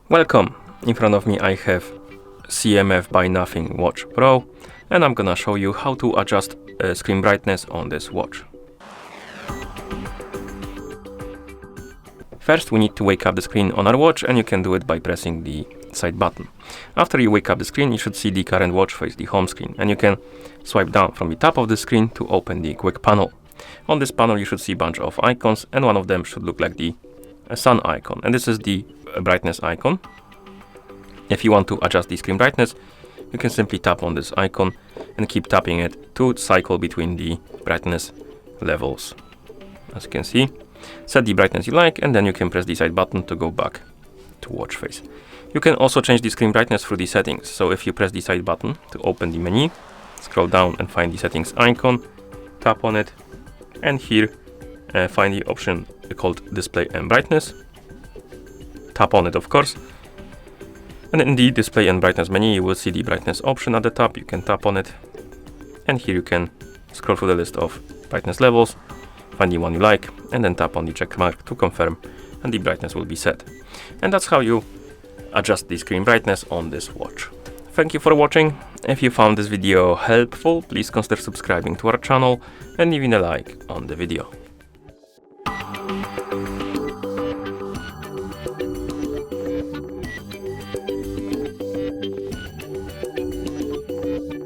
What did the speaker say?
Welcome! In front of me I have CMF by Nothing Watch Pro, and I'm gonna show you how to adjust screen brightness on this watch. First we need to wake up the screen on our watch, and you can do it by pressing the side button. After you wake up the screen, you should see the current watch face, the home screen, and you can swipe down from the top of the screen to open the quick panel. On this panel you should see a bunch of icons, and one of them should look like the sun icon, and this is the brightness icon. If you want to adjust the screen brightness, you can simply tap on this icon and keep tapping it to cycle between the brightness levels. As you can see, set the brightness you like, and then you can press the side button to go back to watch face. You can also change the screen brightness through the settings. So if you press the side button to open the menu, scroll down and find the settings icon, tap on it, and here find the option called display and brightness. Tap on it, of course, and in the display and brightness menu you will see the brightness option at the top. You can tap on it, and here you can scroll through the list of brightness levels, find the one you like, and then tap on the check mark to confirm, and the brightness will be set. And that's how you adjust the screen brightness on this watch. Thank you for watching. If you found this video helpful, please consider subscribing to our channel and leaving a like on the video.